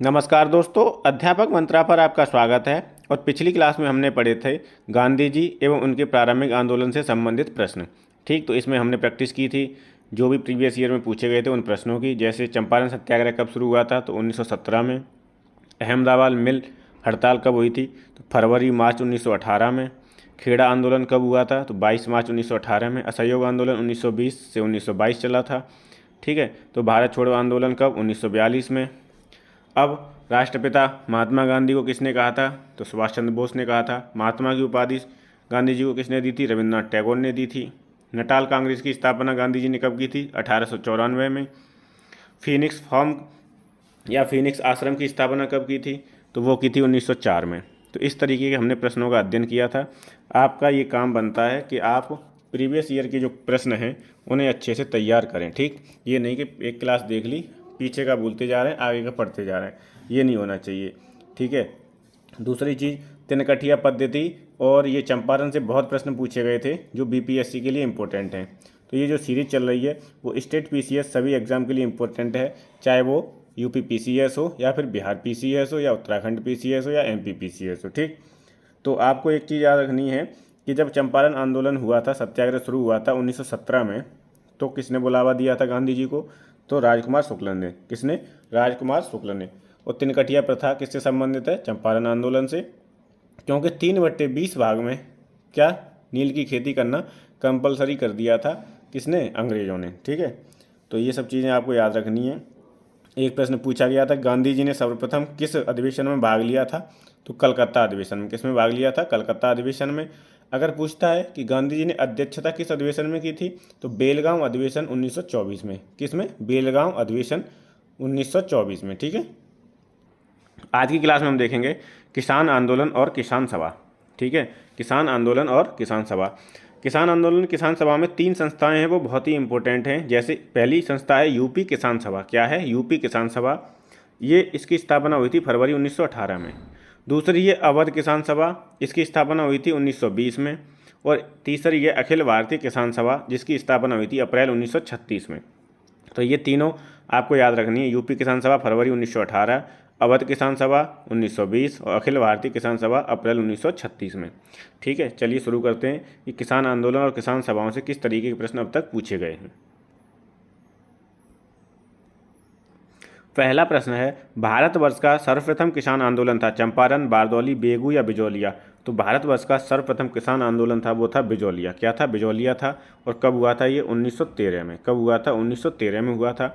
नमस्कार दोस्तों, अध्यापक मंत्रा पर आपका स्वागत है। और पिछली क्लास में हमने पढ़े थे गांधी जी एवं उनके प्रारंभिक आंदोलन से संबंधित प्रश्न। ठीक, तो इसमें हमने प्रैक्टिस की थी जो भी प्रीवियस ईयर में पूछे गए थे उन प्रश्नों की। जैसे चंपारण सत्याग्रह कब शुरू हुआ था, तो 1917 में। अहमदाबाद मिल हड़ताल कब हुई थी, तो फरवरी मार्च 1918 में। खेड़ा आंदोलन कब हुआ था, तो 22 मार्च 1918 में। असहयोग आंदोलन 1920 से 1922 चला था। ठीक है, तो भारत छोड़ो आंदोलन कब, 1942 में। अब राष्ट्रपिता महात्मा गांधी को किसने कहा था, तो सुभाष चंद्र बोस ने कहा था। महात्मा की उपाधि गांधी जी को किसने दी थी, रविंद्रनाथ टैगोर ने दी थी। नटाल कांग्रेस की स्थापना गांधी जी ने कब की थी, 1894 में। फीनिक्स फॉर्म या फीनिक्स आश्रम की स्थापना कब की थी, तो वो की थी 1904 में। तो इस तरीके के हमने प्रश्नों का अध्ययन किया था। आपका ये काम बनता है कि आप प्रीवियस ईयर के जो प्रश्न हैं उन्हें अच्छे से तैयार करें। ठीक, ये नहीं कि एक क्लास देख ली, पीछे का भूलते जा रहे हैं, आगे का पढ़ते जा रहे हैं, ये नहीं होना चाहिए। ठीक है। दूसरी चीज़, तिनकठिया पद्धति, और ये चंपारण से बहुत प्रश्न पूछे गए थे जो बीपीएससी के लिए इम्पोर्टेंट हैं। तो ये जो सीरीज चल रही है वो स्टेट पीसीएस सभी एग्जाम के लिए इम्पोर्टेंट है, चाहे वो यूपी पीसीएस हो या फिर बिहार पीसीएस हो या उत्तराखंड पीसीएस हो या एमपी पीसीएस हो। ठीक, तो आपको एक चीज़ याद रखनी है कि जब चंपारण आंदोलन हुआ था, सत्याग्रह शुरू हुआ था 1917 में, तो किसने बुलावा दिया था गांधी जी को, तो राजकुमार शुक्ल ने। किसने, राजकुमार शुक्ल ने। और तिनकठिया प्रथा किससे संबंधित है, चंपारण आंदोलन से। क्योंकि 3/20 भाग में क्या, नील की खेती करना कंपलसरी कर दिया था, किसने, अंग्रेजों ने। ठीक है, तो ये सब चीज़ें आपको याद रखनी है। एक प्रश्न पूछा गया था, गांधी जी ने सर्वप्रथम किस अधिवेशन में भाग लिया था, तो कलकत्ता अधिवेशन में। किस में भाग लिया था, कलकत्ता अधिवेशन में। अगर पूछता है कि गांधी जी ने अध्यक्षता किस अधिवेशन में की थी, तो बेलगांव अधिवेशन 1924 में। किस में, बेलगांव अधिवेशन 1924 में। ठीक है, आज की क्लास में हम देखेंगे किसान आंदोलन और किसान सभा। ठीक है, किसान आंदोलन और किसान सभा। किसान आंदोलन किसान सभा में 3 संस्थाएं हैं, वो बहुत ही इंपॉर्टेंट हैं। जैसे पहली संस्था है यूपी किसान सभा। क्या है, यूपी किसान सभा। ये इसकी स्थापना हुई थी फरवरी 1918 में। दूसरी है अवध किसान सभा, इसकी स्थापना हुई थी 1920 में। और तीसरी है अखिल भारतीय किसान सभा, जिसकी स्थापना हुई थी अप्रैल 1936 में। तो ये तीनों आपको याद रखनी है, यूपी किसान सभा फरवरी 1918, अवध किसान सभा 1920 और अखिल भारतीय किसान सभा अप्रैल 1936 में। ठीक है, चलिए शुरू करते हैं कि किसान आंदोलन और किसान सभाओं से किस तरीके के प्रश्न अब तक पूछे गए हैं। पहला प्रश्न है, भारतवर्ष का सर्वप्रथम किसान आंदोलन था चंपारण, बारदौली, बेगू या बिजौलिया। तो भारतवर्ष का सर्वप्रथम किसान आंदोलन था वो था बिजौलिया। क्या था, बिजौलिया था। और कब हुआ था ये, 1913 में। कब हुआ था, 1913 में हुआ था।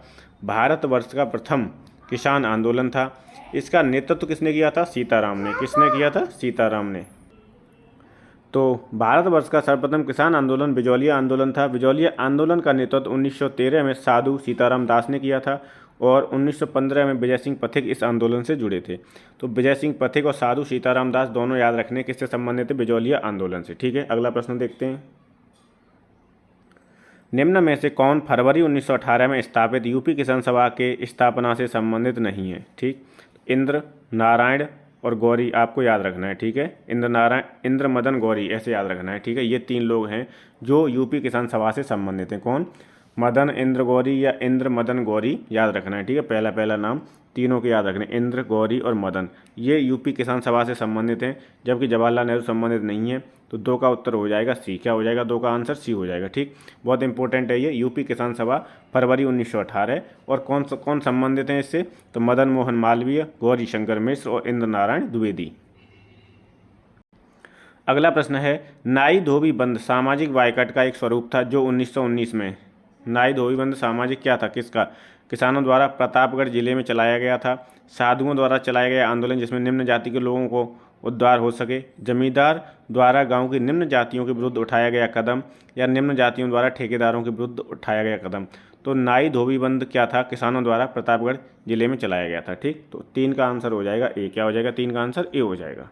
भारतवर्ष का प्रथम किसान आंदोलन था। इसका नेतृत्व किसने किया था, सीताराम ने। किसने किया था, सीताराम ने। तो भारतवर्ष का सर्वप्रथम किसान आंदोलन बिजौलिया आंदोलन था। बिजौलिया आंदोलन का नेतृत्व 1913 में साधु सीताराम दास ने किया था और 1915 में विजय सिंह पथिक इस आंदोलन से जुड़े थे। तो विजय सिंह पथिक और साधु सीताराम दास दोनों याद रखने किससे संबंधित थे, बिजौलिया आंदोलन से। ठीक है, अगला प्रश्न देखते हैं। निम्न में से कौन फरवरी 1918 में स्थापित यूपी किसान सभा के स्थापना से संबंधित नहीं है। ठीक, इंद्र, नारायण और गौरी आपको याद रखना है। ठीक है, इंद्र नारायण, इंद्र मदन गौरी, ऐसे याद रखना है। ठीक है, ये 3 लोग हैं जो यूपी किसान सभा से संबंधित हैं। कौन, मदन इंद्र गौरी या इंद्र मदन गौरी, याद रखना है। ठीक है, पहला पहला नाम तीनों के याद रखने, इंद्र, गौरी और मदन। ये यूपी किसान सभा से संबंधित हैं, जबकि जवाहरलाल नेहरू संबंधित नहीं है। तो 2 का उत्तर हो जाएगा सी। क्या हो जाएगा, 2 का आंसर सी हो जाएगा। ठीक, बहुत इंपॉर्टेंट है ये यूपी किसान सभा फरवरी 1918। और कौन संबंधित हैं इससे, तो मदन मोहन मालवीय, गौरी शंकर मिश्र और इंद्र नारायण द्विवेदी। अगला प्रश्न है, नाई धोबी बंद सामाजिक बायकॉट का एक स्वरूप था जो 1919 में। नाई धोबी बंद सामाजिक क्या था, किसका, किसानों द्वारा प्रतापगढ़ जिले में चलाया गया था। साधुओं द्वारा चलाया गया आंदोलन जिसमें निम्न जाति के लोगों को उद्धार हो सके। जमींदार द्वारा गांव की निम्न जातियों के विरुद्ध उठाया गया कदम, या निम्न जातियों द्वारा ठेकेदारों के विरुद्ध उठाया गया कदम। तो नाई धोबी बंद क्या था, किसानों द्वारा प्रतापगढ़ जिले में चलाया गया था। ठीक, तो 3 का आंसर हो जाएगा ए। क्या हो जाएगा, 3 का आंसर ए हो जाएगा।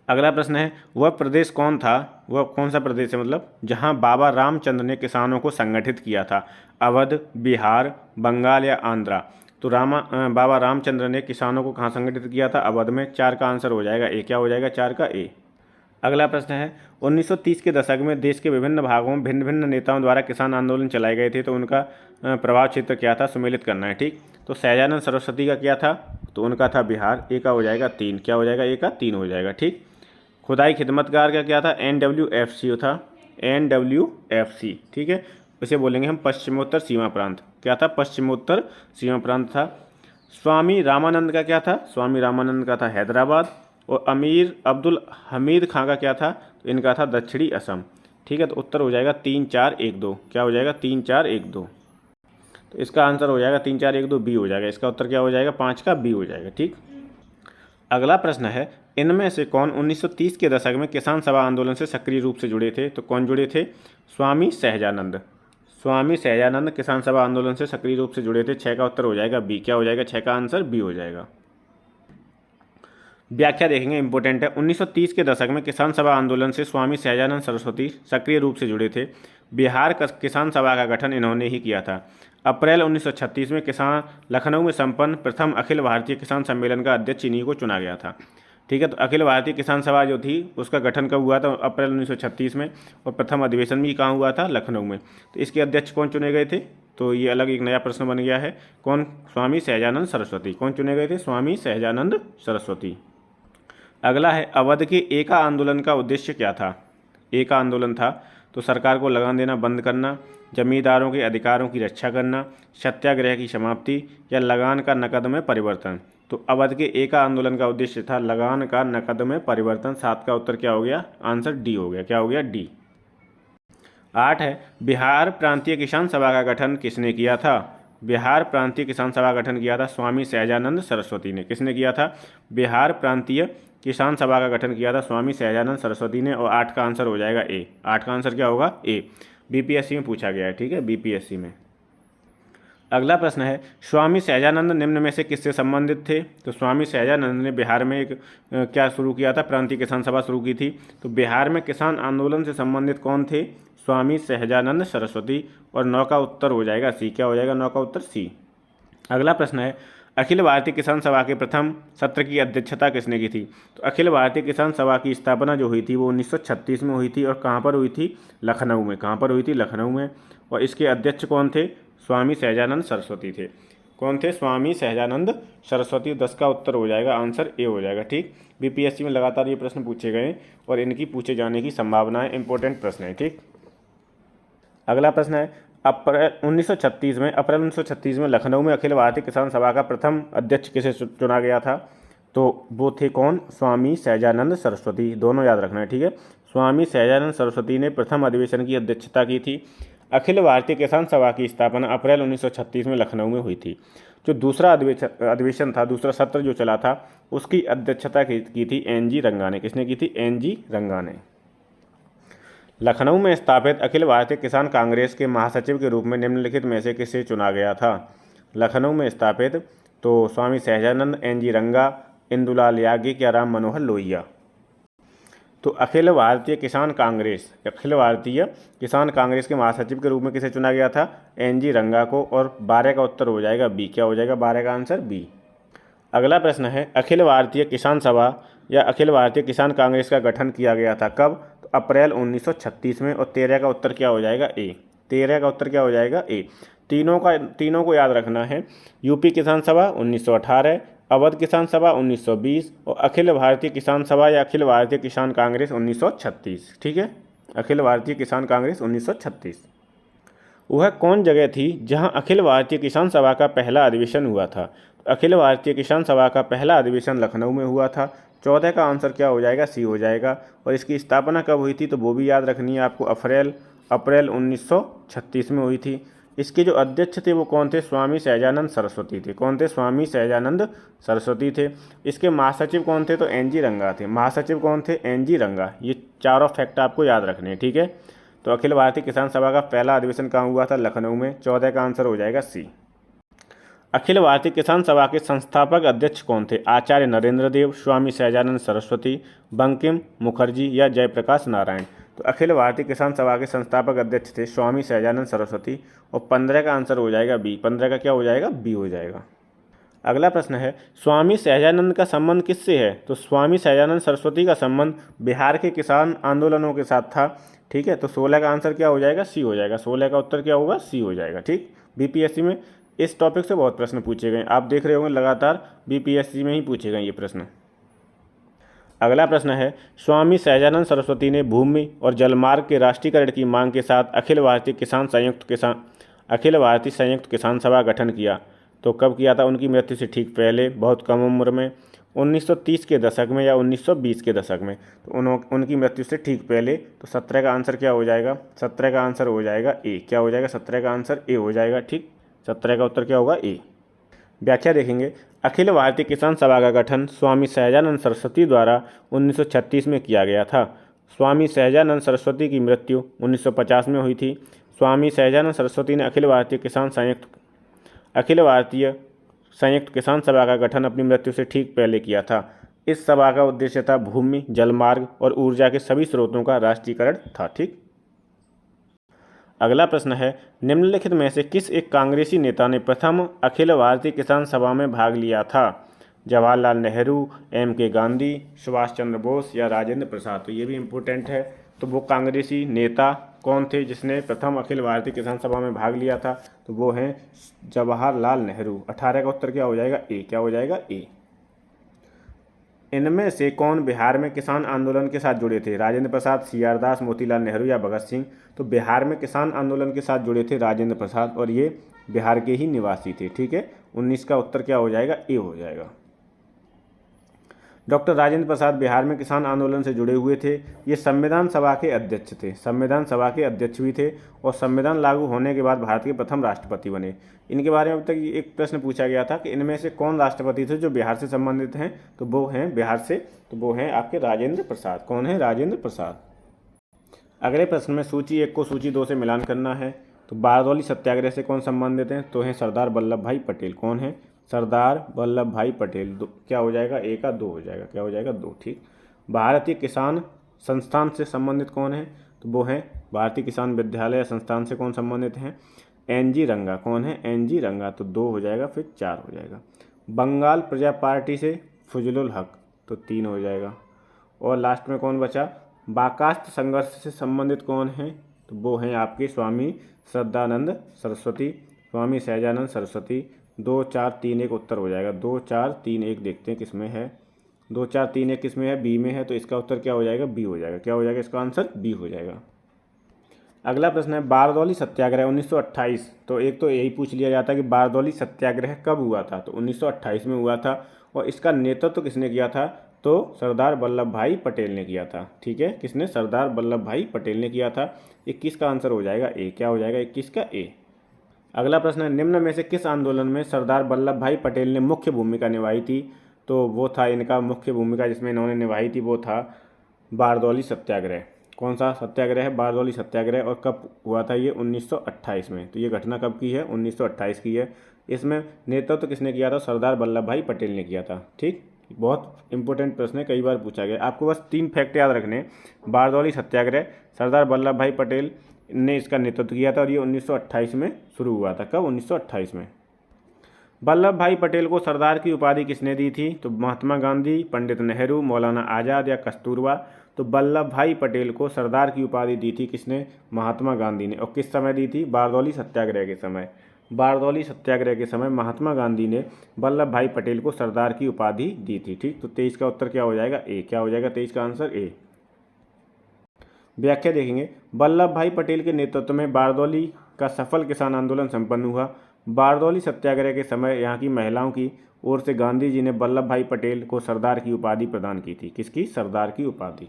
अगला प्रश्न है, वह प्रदेश कौन था, वह कौन सा प्रदेश है मतलब, जहां बाबा रामचंद्र ने किसानों को संगठित किया था। अवध, बिहार, बंगाल या आंध्रा। तो बाबा रामचंद्र ने किसानों को कहाँ संगठित किया था, अवध में। 4 का आंसर हो जाएगा ए। क्या हो जाएगा, 4 का ए। अगला प्रश्न है 1930 के दशक में देश के विभिन्न भागों में भिन्न भिन्न नेताओं द्वारा किसान आंदोलन चलाए गए थे, तो उनका प्रभाव क्षेत्र क्या था, सुमेलित करना है। ठीक, तो सहजानंद सरस्वती का क्या था, तो उनका था बिहार, ए का हो जाएगा 3, क्या हो जाएगा, ए का 3 हो जाएगा। ठीक, खुदाई खिदमतगार का क्या था, NWFC था, NWFC। ठीक है, इसे बोलेंगे हम पश्चिमोत्तर सीमा प्रांत, क्या था, पश्चिमोत्तर सीमा प्रांत था। स्वामी रामानंद का क्या था, स्वामी रामानंद का था हैदराबाद, और अमीर अब्दुल हमीद खां का क्या था, तो इनका था दक्षिणी असम। ठीक है, तो उत्तर हो जाएगा 3 4 1 2, क्या हो जाएगा, 3 4 1 2। तो इसका आंसर हो जाएगा 3 4 1 2 बी हो जाएगा। इसका उत्तर क्या हो जाएगा, 5 का बी हो जाएगा। ठीक, अगला प्रश्न है इनमें से कौन 1930 के दशक में किसान सभा आंदोलन से सक्रिय रूप से जुड़े थे, तो कौन जुड़े थे, स्वामी सहजानंद। स्वामी सहजानंद किसान सभा आंदोलन से सक्रिय रूप से जुड़े थे। 6 का उत्तर हो जाएगा बी, क्या हो जाएगा, 6 का आंसर बी हो जाएगा। व्याख्या देखेंगे, इंपॉर्टेंट है। 1930 के दशक में किसान सभा आंदोलन से स्वामी सहजानंद सरस्वती सक्रिय रूप से जुड़े थे। बिहार किसान सभा का गठन इन्होंने ही किया था। अप्रैल 1936 में किसान लखनऊ में संपन्न प्रथम अखिल भारतीय किसान सम्मेलन का अध्यक्ष इन्हीं को चुना गया था। ठीक है, तो अखिल भारतीय किसान सभा जो थी उसका गठन कब हुआ था, अप्रैल 1936 में, और प्रथम अधिवेशन भी कहाँ हुआ था, लखनऊ में। तो इसके अध्यक्ष कौन चुने गए थे, तो ये अलग एक नया प्रश्न बन गया है। कौन, स्वामी सहजानंद सरस्वती। कौन चुने गए थे, स्वामी सहजानंद सरस्वती। अगला है अवध के एका आंदोलन का उद्देश्य क्या था। एका आंदोलन था तो सरकार को लगान देना बंद करना, जमींदारों के अधिकारों की रक्षा करना, सत्याग्रह की समाप्ति, या लगान का नकद में परिवर्तन। तो अवध के एका आंदोलन का उद्देश्य था लगान का नकद में परिवर्तन। 7 का उत्तर क्या हो गया, आंसर डी हो गया, क्या हो गया, डी। 8 है बिहार प्रांतीय किसान सभा का गठन किसने किया था। बिहार प्रांतीय किसान सभा का गठन किया था स्वामी सहजानंद सरस्वती ने। किसने किया था, बिहार प्रांतीय किसान सभा का गठन किया था स्वामी सहजानंद सरस्वती ने। और 8 का आंसर हो जाएगा ए। 8 का आंसर क्या होगा, ए। बीपीएससी में पूछा गया है। ठीक है, बीपीएससी में। अगला प्रश्न है स्वामी सहजानंद निम्न में से किससे संबंधित थे। तो स्वामी सहजानंद ने बिहार में एक क्या शुरू किया था, प्रांतीय किसान सभा शुरू की थी। तो बिहार में किसान आंदोलन से संबंधित कौन थे, स्वामी सहजानंद सरस्वती। और 9 का उत्तर हो जाएगा सी, क्या हो जाएगा, 9 का उत्तर सी। अगला प्रश्न है अखिल भारतीय किसान सभा के प्रथम सत्र की अध्यक्षता किसने की थी। तो अखिल भारतीय किसान सभा की स्थापना जो हुई थी वो 1936 में हुई थी। और कहाँ पर हुई थी, लखनऊ में। कहाँ पर हुई थी, लखनऊ में। और इसके अध्यक्ष कौन थे, स्वामी सहजानंद सरस्वती थे। कौन थे, स्वामी सहजानंद सरस्वती। 10 का उत्तर हो जाएगा, आंसर ए हो जाएगा। ठीक, बीपीएससी में लगातार ये प्रश्न पूछे गए और इनकी पूछे जाने की संभावना है, इंपॉर्टेंट प्रश्न है। ठीक, अगला प्रश्न है अप्रैल 1936 में लखनऊ में अखिल भारतीय किसान सभा का प्रथम अध्यक्ष किसे चुना गया था। तो वो थे कौन, स्वामी सहजानंद सरस्वती। दोनों याद रखना है। ठीक है, स्वामी सहजानंद सरस्वती ने प्रथम अधिवेशन की अध्यक्षता की थी। अखिल भारतीय किसान सभा की स्थापना अप्रैल 1936 में लखनऊ में हुई थी। जो दूसरा अधिवेशन था, दूसरा सत्र जो चला था, उसकी अध्यक्षता की थी NG रंगा ने। किसने की थी, NG रंगा ने। लखनऊ में स्थापित अखिल भारतीय किसान कांग्रेस के महासचिव के रूप में निम्नलिखित में से किसे चुना गया था। लखनऊ में स्थापित तो स्वामी सहजानंद, NG रंगा, इंदुलाल याज्ञिक या राम मनोहर लोहिया। तो अखिल भारतीय किसान कांग्रेस के महासचिव के रूप में किसे चुना गया था, NG रंगा को। और 12 का उत्तर हो जाएगा बी, क्या हो जाएगा, 12 का आंसर बी। अगला प्रश्न है अखिल भारतीय किसान सभा या अखिल भारतीय किसान कांग्रेस का गठन किया गया था कब। तो अप्रैल 1936 में। और 13 का उत्तर क्या हो जाएगा, ए। 13 का उत्तर क्या हो जाएगा, ए। तीनों को याद रखना है। यूपी किसान सभा 1918, अवध किसान सभा 1920 और अखिल भारतीय किसान सभा या अखिल भारतीय किसान कांग्रेस 1936। ठीक है, अखिल भारतीय किसान कांग्रेस 1936। वह कौन जगह थी जहां अखिल भारतीय किसान सभा का पहला अधिवेशन हुआ था। अखिल भारतीय किसान सभा का पहला अधिवेशन लखनऊ में हुआ था। 14 का आंसर क्या हो जाएगा, सी हो जाएगा। और इसकी स्थापना कब हुई थी, तो वो भी याद रखनी है आपको, अप्रैल 1936 में हुई थी। इसके जो अध्यक्ष थे वो कौन थे, स्वामी सहजानंद सरस्वती थे। कौन थे, स्वामी सहजानंद सरस्वती थे। इसके महासचिव कौन थे, तो NG रंगा थे। महासचिव कौन थे, NG रंगा। ये चारों फैक्ट आपको याद रखने हैं। ठीक है, तो अखिल भारतीय किसान सभा का पहला अधिवेशन कहाँ हुआ था, लखनऊ में। 14 का आंसर हो जाएगा सी। अखिल भारतीय किसान सभा के संस्थापक अध्यक्ष कौन थे, आचार्य नरेंद्र देव, स्वामी सहजानंद सरस्वती, बंकिम मुखर्जी या जयप्रकाश नारायण। तो अखिल भारतीय किसान सभा के संस्थापक अध्यक्ष थे स्वामी सहजानंद सरस्वती। और 15 का आंसर हो जाएगा बी। 15 का क्या हो जाएगा, बी हो जाएगा। अगला प्रश्न है स्वामी सहजानंद का संबंध किससे है? तो स्वामी सहजानंद सरस्वती का संबंध बिहार के किसान आंदोलनों के साथ था। ठीक है, तो 16 का आंसर क्या हो जाएगा? सी हो जाएगा। 16 का उत्तर क्या होगा? सी हो जाएगा। ठीक, बीपीएससी में इस टॉपिक से बहुत प्रश्न पूछे गए, आप देख रहे होंगे लगातार बीपीएससी में ही पूछे गए ये प्रश्न। अगला प्रश्न है स्वामी सहजानंद सरस्वती ने भूमि और जलमार्ग के राष्ट्रीयकरण की मांग के साथ अखिल भारतीय संयुक्त किसान सभा गठन किया, तो कब किया था? उनकी मृत्यु से ठीक पहले, बहुत कम उम्र में, 1930 के दशक में या 1920 के दशक में? तो उनकी मृत्यु से ठीक पहले। तो 17 का आंसर क्या हो जाएगा? 17 का आंसर हो जाएगा ए। क्या हो जाएगा? 17 का आंसर ए हो जाएगा। ठीक, 17 का उत्तर क्या होगा? ए। व्याख्या देखेंगे, अखिल भारतीय किसान सभा का गठन स्वामी सहजानंद सरस्वती द्वारा 1936 में किया गया था। स्वामी सहजानंद सरस्वती की मृत्यु 1950 में हुई थी। स्वामी सहजानंद सरस्वती ने अखिल भारतीय संयुक्त किसान सभा का गठन अपनी मृत्यु से ठीक पहले किया था। इस सभा का उद्देश्य था भूमि, जलमार्ग और ऊर्जा के सभी स्रोतों का राष्ट्रीयकरण था। ठीक, अगला प्रश्न है निम्नलिखित में से किस एक कांग्रेसी नेता ने प्रथम अखिल भारतीय किसान सभा में भाग लिया था? जवाहरलाल नेहरू, M.K. गांधी, सुभाष चंद्र बोस या राजेंद्र प्रसाद? तो ये भी इम्पोर्टेंट है। तो वो कांग्रेसी नेता कौन थे जिसने प्रथम अखिल भारतीय किसान सभा में भाग लिया था? तो वो हैं जवाहरलाल नेहरू। 18 का उत्तर क्या हो जाएगा? ए। क्या हो जाएगा? ए। इनमें से कौन बिहार में किसान आंदोलन के साथ जुड़े थे? राजेंद्र प्रसाद, C.R. दास, मोतीलाल नेहरू या भगत सिंह? तो बिहार में किसान आंदोलन के साथ जुड़े थे राजेंद्र प्रसाद, और ये बिहार के ही निवासी थे। ठीक है, 19 का उत्तर क्या हो जाएगा? ए हो जाएगा। डॉक्टर राजेंद्र प्रसाद बिहार में किसान आंदोलन से जुड़े हुए थे। ये संविधान सभा के अध्यक्ष थे, संविधान सभा के अध्यक्ष भी थे, और संविधान लागू होने के बाद भारत के प्रथम राष्ट्रपति बने। इनके बारे में अब तक एक प्रश्न पूछा गया था कि इनमें से कौन राष्ट्रपति थे जो बिहार से संबंधित हैं? तो वो हैं बिहार से, तो वो हैं आपके राजेंद्र प्रसाद। कौन है? राजेंद्र प्रसाद। अगले प्रश्न में सूची 1 को सूची 2 से मिलान करना है। तो बारदौली सत्याग्रह से कौन संबंधित हैं? तो हैं सरदार वल्लभ भाई पटेल। कौन है? सरदार वल्लभ भाई पटेल। क्या हो जाएगा? ए का 2 हो जाएगा। क्या हो जाएगा? 2। ठीक, भारतीय किसान संस्थान से संबंधित कौन है? तो वो हैं भारतीय किसान विद्यालय संस्थान से कौन संबंधित हैं? NG रंगा। कौन है? NG रंगा। तो 2 हो जाएगा, फिर 4 हो जाएगा। बंगाल प्रजा पार्टी से फजलुल हक, तो 3 हो जाएगा। और लास्ट में कौन बचा? बाकास्त संघर्ष से संबंधित कौन है? तो वो हैं आपके स्वामी श्रद्धानंद सरस्वती, स्वामी सहजानंद सरस्वती। 2, 4, 3, 1 उत्तर हो जाएगा। 2, 4, 3, 1 देखते हैं किस में है। 2, 4, 3, 1 किस में है? बी में है। तो इसका उत्तर क्या हो जाएगा? बी हो जाएगा। क्या हो जाएगा? इसका आंसर बी हो जाएगा। अगला प्रश्न है बारदौली सत्याग्रह 1928। तो एक तो यही पूछ लिया जाता है कि बारदौली सत्याग्रह कब हुआ था? तो 1928 में हुआ था। और इसका नेतृत्व किसने किया था? तो सरदार वल्लभ भाई पटेल ने किया था। ठीक है, किसने? सरदार वल्लभ भाई पटेल ने किया था। 21 का आंसर हो जाएगा ए। क्या हो जाएगा? 21 का ए। अगला प्रश्न है निम्न में से किस आंदोलन में सरदार वल्लभ भाई पटेल ने मुख्य भूमिका निभाई थी? तो वो था इनका मुख्य भूमिका जिसमें इन्होंने निभाई थी, वो था बारदौली सत्याग्रह। कौन सा सत्याग्रह है? बारदौली सत्याग्रह। और कब हुआ था ये? 1928 में। तो ये घटना कब की है? 1928 की है। इसमें नेतृत्व किसने किया था? सरदार वल्लभ भाई पटेल ने किया था। ठीक, बहुत इंपॉर्टेंट प्रश्न है, कई बार पूछा गया। आपको बस 3 फैक्ट याद रखने। बारदौली सत्याग्रह, सरदार वल्लभ भाई पटेल ने इसका नेतृत्व किया था, और ये 1928 में शुरू हुआ था। कब? 1928 में। वल्लभ भाई पटेल को सरदार की उपाधि किसने दी थी? तो महात्मा गांधी, पंडित नेहरू, मौलाना आज़ाद या कस्तूरबा? तो वल्लभ भाई पटेल को सरदार की उपाधि दी थी किसने? महात्मा गांधी ने। और किस समय दी थी? बारदौली सत्याग्रह के समय। बारदौली सत्याग्रह के समय महात्मा गांधी ने वल्लभ भाई पटेल को सरदार की उपाधि दी थी। ठीक, तो 23 का उत्तर क्या हो जाएगा? ए। क्या हो जाएगा? 23 का आंसर ए। व्याख्या देखेंगे, वल्लभ भाई पटेल के नेतृत्व में बारदौली का सफल किसान आंदोलन संपन्न हुआ। बारदौली सत्याग्रह के समय यहाँ की महिलाओं की ओर से गांधी जी ने वल्लभ भाई पटेल को सरदार की उपाधि प्रदान की थी। किसकी? सरदार की उपाधि।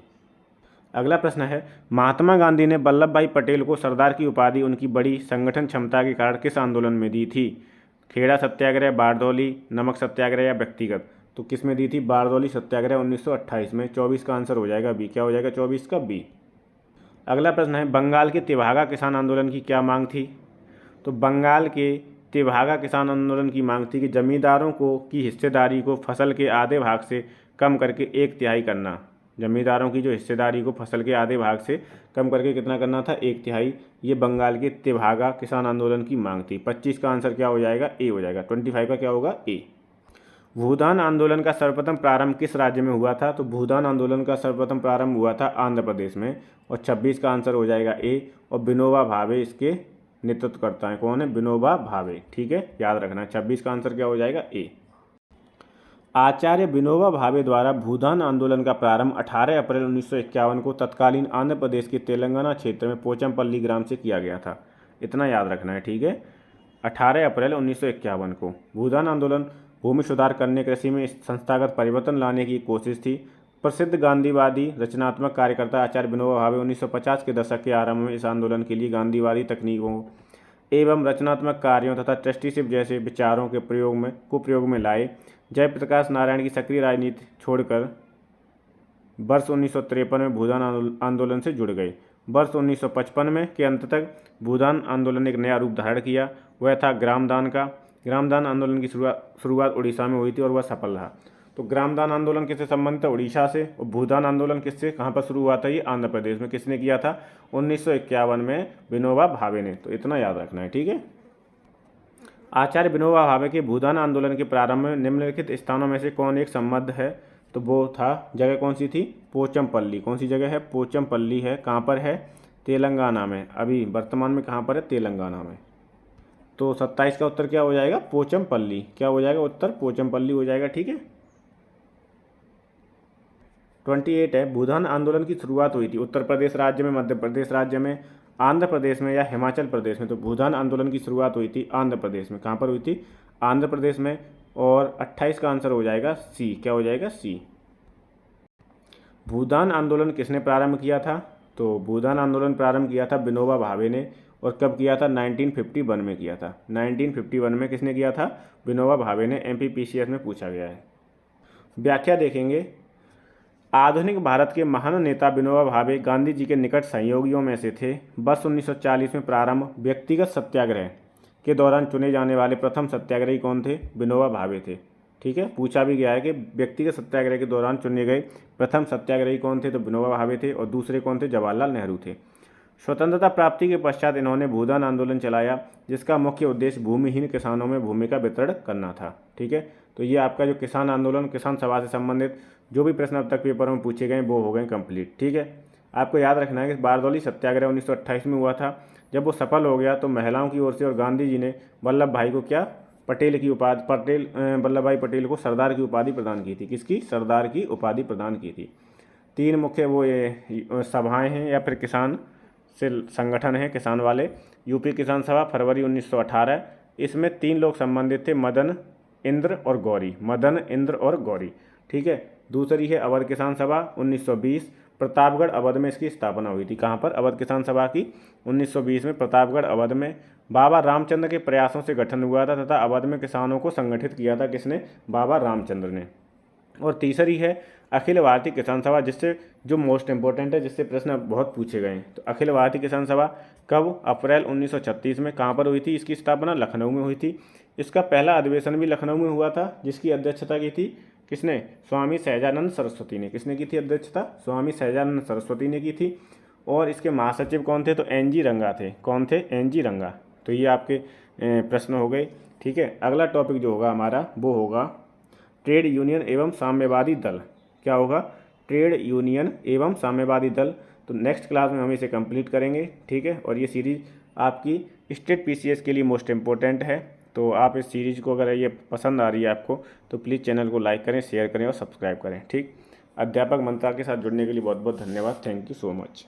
अगला प्रश्न है महात्मा गांधी ने वल्लभ भाई पटेल को सरदार की उपाधि उनकी बड़ी संगठन क्षमता के कारण किस आंदोलन में दी थी? खेड़ा सत्याग्रह, बारदौली, नमक सत्याग्रह या व्यक्तिगत? तो किस में दी थी? बारदौली सत्याग्रह 1928 में। 24 का आंसर हो जाएगा बी। क्या हो जाएगा? 24 का बी। अगला प्रश्न है बंगाल के तेभागा किसान आंदोलन की क्या मांग थी? तो बंगाल के तेभागा किसान आंदोलन की मांग थी कि जमींदारों को की हिस्सेदारी को फसल के आधे भाग से कम करके 1/3 करना। जमींदारों की जो हिस्सेदारी को फसल के आधे भाग से कम करके कितना करना था? 1/3। ये बंगाल के तेभागा किसान आंदोलन की मांग थी। 25 का आंसर क्या हो जाएगा? ए हो जाएगा। 25 का क्या होगा? ए। भूदान आंदोलन का सर्वप्रथम प्रारंभ किस राज्य में हुआ था? तो भूदान आंदोलन का सर्वप्रथम प्रारंभ हुआ था आंध्र प्रदेश में, और 26 का आंसर हो जाएगा ए। और विनोबा भावे इसके नेतृत्व करता है। कौन है? विनोबा भावे। ठीक है, याद रखना, 26 का आंसर क्या हो जाएगा? ए। आचार्य विनोबा भावे द्वारा भूदान आंदोलन का प्रारंभ 18 अप्रैल 1951 को तत्कालीन आंध्र प्रदेश के तेलंगाना क्षेत्र में पोचमपल्ली ग्राम से किया गया था। इतना याद रखना है। ठीक है, 18 अप्रैल 1951 को। भूदान आंदोलन भूमि सुधार करने, कृषि में संस्थागत परिवर्तन लाने की कोशिश थी। प्रसिद्ध गांधीवादी रचनात्मक कार्यकर्ता आचार्य विनोबा भावे 1950 के दशक के आरंभ में इस आंदोलन के लिए गांधीवादी तकनीकों एवं रचनात्मक कार्यों तथा ट्रस्टीशिप जैसे विचारों के कुप्रयोग में लाए। जयप्रकाश नारायण की सक्रिय राजनीति छोड़कर वर्ष 1953 में भूदान आंदोलन से जुड़ गए। वर्ष 1955 में के अंत तक भूदान आंदोलन ने एक नया रूप धारण किया, वह था ग्रामदान का। ग्रामदान आंदोलन की शुरुआत उड़ीसा में हुई थी और वह सफल रहा। तो ग्रामदान आंदोलन किससे संबंधित है? उड़ीसा से। और भूदान आंदोलन किससे, कहाँ पर शुरू हुआ था? ये आंध्र प्रदेश में। किसने किया था? 1951 में विनोबा भावे ने। तो इतना याद रखना है। ठीक है, आचार्य विनोबा भावे के भूदान आंदोलन के प्रारंभ में निम्नलिखित स्थानों में से कौन एक संबद्ध है? तो वो था, जगह कौन सी थी? पोचमपल्ली। कौन सी जगह है? पोचमपल्ली है। कहाँ पर है? तेलंगाना में। अभी वर्तमान में कहाँ पर है? तेलंगाना में। तो 27 का उत्तर क्या हो जाएगा? पोचमपल्ली। क्या हो जाएगा उत्तर? पोचमपल्ली हो जाएगा। ठीक है, 28 है, भूदान आंदोलन की शुरुआत हुई थी उत्तर प्रदेश राज्य में, मध्य प्रदेश राज्य में, आंध्र प्रदेश में या हिमाचल प्रदेश में? तो भूदान आंदोलन की शुरुआत हुई थी आंध्र प्रदेश में। कहाँ पर हुई थी? आंध्र प्रदेश में। और 28 का आंसर हो जाएगा सी। क्या हो जाएगा? सी। भूदान आंदोलन किसने प्रारंभ किया था? तो भूदान आंदोलन प्रारंभ किया था विनोबा भावे ने। और कब किया था? 1951 में किया था। 1951 में किसने किया था? विनोबा भावे ने। MPPCS में पूछा गया है। व्याख्या देखेंगे। आधुनिक भारत के महान नेता विनोबा भावे गांधी जी के निकट सहयोगियों में से थे। वर्ष 1940 में प्रारंभ व्यक्तिगत सत्याग्रह के दौरान चुने जाने वाले प्रथम सत्याग्रही कौन थे? विनोबा भावे थे। ठीक है, पूछा भी गया है कि व्यक्तिगत सत्याग्रह के दौरान चुने गए प्रथम सत्याग्रही कौन थे? तो विनोबा भावे थे। और दूसरे कौन थे? जवाहरलाल नेहरू थे। स्वतंत्रता प्राप्ति के पश्चात इन्होंने भूदान आंदोलन चलाया, जिसका मुख्य उद्देश्य भूमिहीन किसानों में भूमि का वितरण करना था। ठीक है, तो ये आपका जो किसान आंदोलन, किसान सभा से संबंधित जो भी प्रश्न अब तक पेपर में पूछे गए वो हो गए कंप्लीट। ठीक है, आपको याद रखना है कि बारदौली सत्याग्रह 1928 में हुआ था। जब वो सफल हो गया तो महिलाओं की ओर से और गांधी जी ने वल्लभ भाई को क्या? वल्लभ भाई पटेल को सरदार की उपाधि प्रदान की थी। किसकी? सरदार की उपाधि प्रदान की थी। 3 मुख्य वो ये सभाएं हैं या फिर किसान से संगठन है किसान वाले। यूपी किसान सभा फरवरी 1918, इसमें 3 लोग संबंधित थे, मदन, इंद्र और गौरी। मदन, इंद्र और गौरी। ठीक है, दूसरी है अवध किसान सभा 1920, प्रतापगढ़ अवध में इसकी स्थापना हुई थी। कहाँ पर? अवध किसान सभा की 1920 में प्रतापगढ़ अवध में। बाबा रामचंद्र के प्रयासों से गठन हुआ था तथा अवध में किसानों को संगठित किया था। किसने? बाबा रामचंद्र ने। और तीसरी है अखिल भारतीय किसान सभा, जिससे जो मोस्ट इंपॉर्टेंट है, जिससे प्रश्न बहुत पूछे गए हैं। तो अखिल भारतीय किसान सभा कब? अप्रैल 1936 में। कहाँ पर हुई थी इसकी स्थापना? लखनऊ में हुई थी। इसका पहला अधिवेशन भी लखनऊ में हुआ था, जिसकी अध्यक्षता की थी किसने? स्वामी सहजानंद सरस्वती ने। किसने की थी अध्यक्षता? स्वामी सहजानंद सरस्वती ने की थी। और इसके महासचिव कौन थे? तो NG रंगा थे। कौन थे? NG रंगा। तो ये आपके प्रश्न हो गए। ठीक है, अगला टॉपिक जो होगा हमारा वो होगा ट्रेड यूनियन एवं साम्यवादी दल। क्या होगा? ट्रेड यूनियन एवं साम्यवादी दल। तो नेक्स्ट क्लास में हम इसे कंप्लीट करेंगे। ठीक है, और ये सीरीज आपकी स्टेट PCS के लिए मोस्ट इम्पोर्टेंट है। तो आप इस सीरीज़ को, अगर ये पसंद आ रही है आपको, तो प्लीज़ चैनल को लाइक करें, शेयर करें और सब्सक्राइब करें। ठीक, अध्यापक मंत्रा के साथ जुड़ने के लिए बहुत बहुत धन्यवाद। Thank you so much.